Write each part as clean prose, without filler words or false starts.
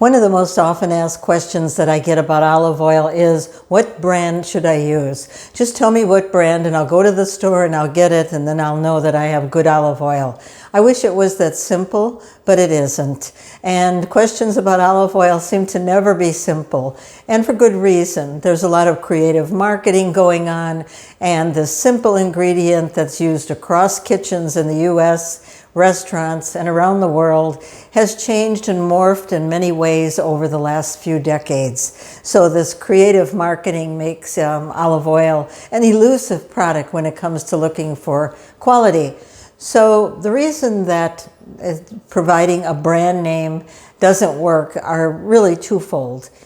One of the most often asked questions that I get about olive oil is, what brand should I use? Just tell me what brand and I'll go to the store and I'll get it, and then I'll know that I have good olive oil. I wish it was that simple, but it isn't. And questions about olive oil seem to never be simple, and for good reason. There's a lot of creative marketing going on, and this simple ingredient that's used across kitchens in the US, restaurants, and around the world has changed and morphed in many ways over the last few decades. So this creative marketing makes olive oil an elusive product when it comes to looking for quality. So the reason that providing a brand name doesn't work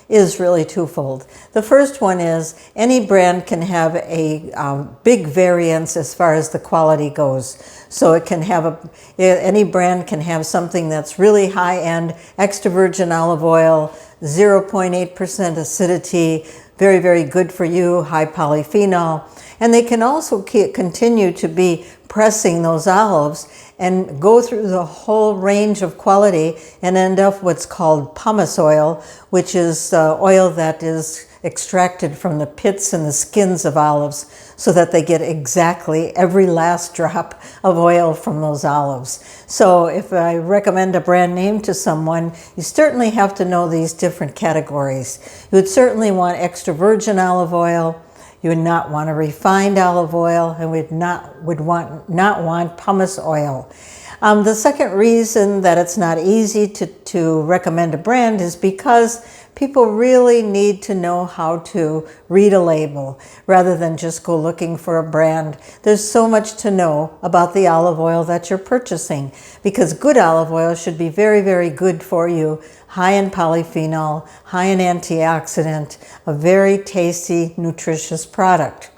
is really twofold. The first one is any brand can have a big variance as far as the quality goes. So it can have any brand can have something that's really high-end, extra virgin olive oil, 0.8% acidity, very, very good for you, high polyphenol. And they can also continue to be pressing those olives and go through the whole range of quality and end up what's called pumice oil, which is oil that is extracted from the pits and the skins of olives so that they get exactly every last drop of oil from those olives. So if I recommend a brand name to someone, you certainly have to know these different categories. You would certainly want extra virgin olive oil. You would not want a refined olive oil, and would not want pumice oil. The second reason that it's not easy to recommend a brand is because people really need to know how to read a label rather than just go looking for a brand. There's so much to know about the olive oil that you're purchasing, because good olive oil should be very, very good for you, high in polyphenol, high in antioxidant, a very tasty, nutritious product.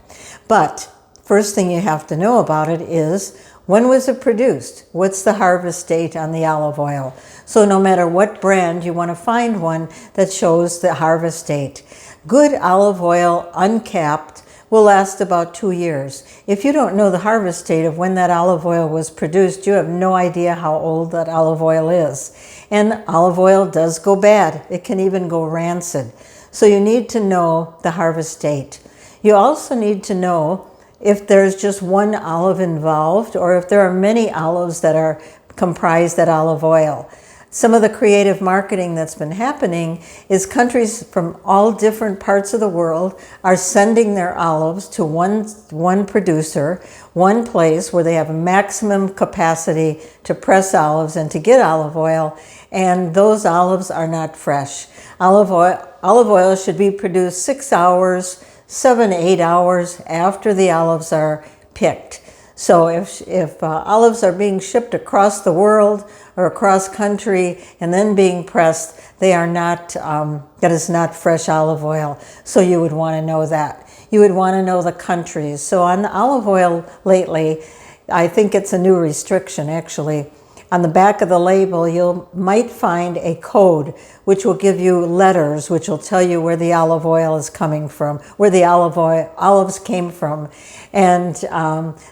But first thing you have to know about it is, when was it produced? What's the harvest date on the olive oil? So no matter what brand, you want to find one that shows the harvest date. Good olive oil, uncapped, will last about 2 years. If you don't know the harvest date of when that olive oil was produced, you have no idea how old that olive oil is. And olive oil does go bad. It can even go rancid. So you need to know the harvest date. You also need to know if there's just one olive involved or if there are many olives that comprise that olive oil. Some of the creative marketing that's been happening is countries from all different parts of the world are sending their olives to one producer, one place where they have maximum capacity to press olives and to get olive oil, and those olives are not fresh. Olive oil should be produced 6 hours, 7 to 8 hours after the olives are picked. So if olives are being shipped across the world or across country and then being pressed, they are not, that is not fresh olive oil. So you would want to know that. You would want to know the countries. So on olive oil lately, I think it's a new restriction actually. On the back of the label, you might find a code which will give you letters, which will tell you where the olive oil is coming from, where the olives came from. And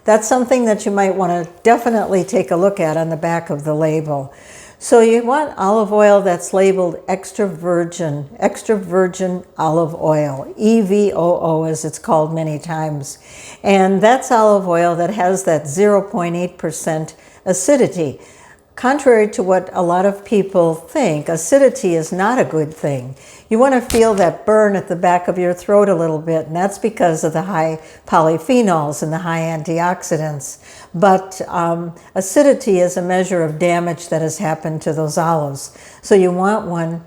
that's something that you might want to definitely take a look at on the back of the label. So you want olive oil that's labeled extra virgin olive oil, EVOO as it's called many times. And that's olive oil that has that 0.8% acidity. Contrary to what a lot of people think, acidity is not a good thing. You want to feel that burn at the back of your throat a little bit, and that's because of the high polyphenols and the high antioxidants. But acidity is a measure of damage that has happened to those olives. So you want one,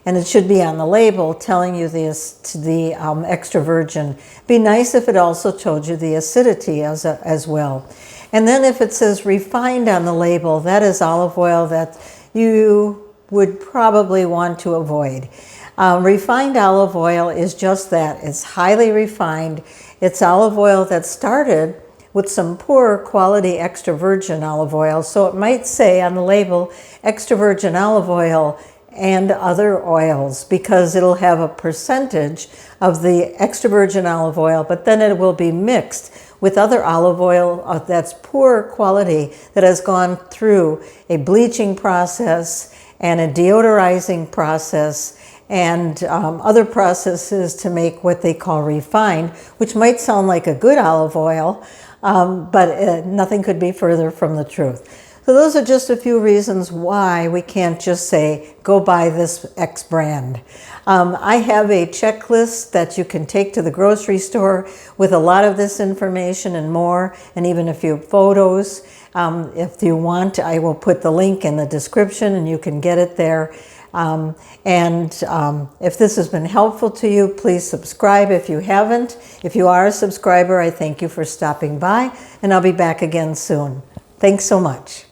and it should be on the label telling you the extra virgin. Be nice if it also told you the acidity as well. And then if it says refined on the label, that is olive oil that you would probably want to avoid. Refined olive oil is just that. It's highly refined. It's olive oil that started with some poor quality extra virgin olive oil. So it might say on the label, extra virgin olive oil and other oils, because it'll have a percentage of the extra virgin olive oil, but then it will be mixed with other olive oil that's poor quality, that has gone through a bleaching process and a deodorizing process, and other processes to make what they call refined, which might sound like a good olive oil, but nothing could be further from the truth. So those are just a few reasons why we can't just say, go buy this X brand. I have a checklist that you can take to the grocery store with a lot of this information and more, and even a few photos. If you want, I will put the link in the description and you can get it there. If this has been helpful to you, please subscribe if you haven't. If you are a subscriber, I thank you for stopping by, and I'll be back again soon. Thanks so much.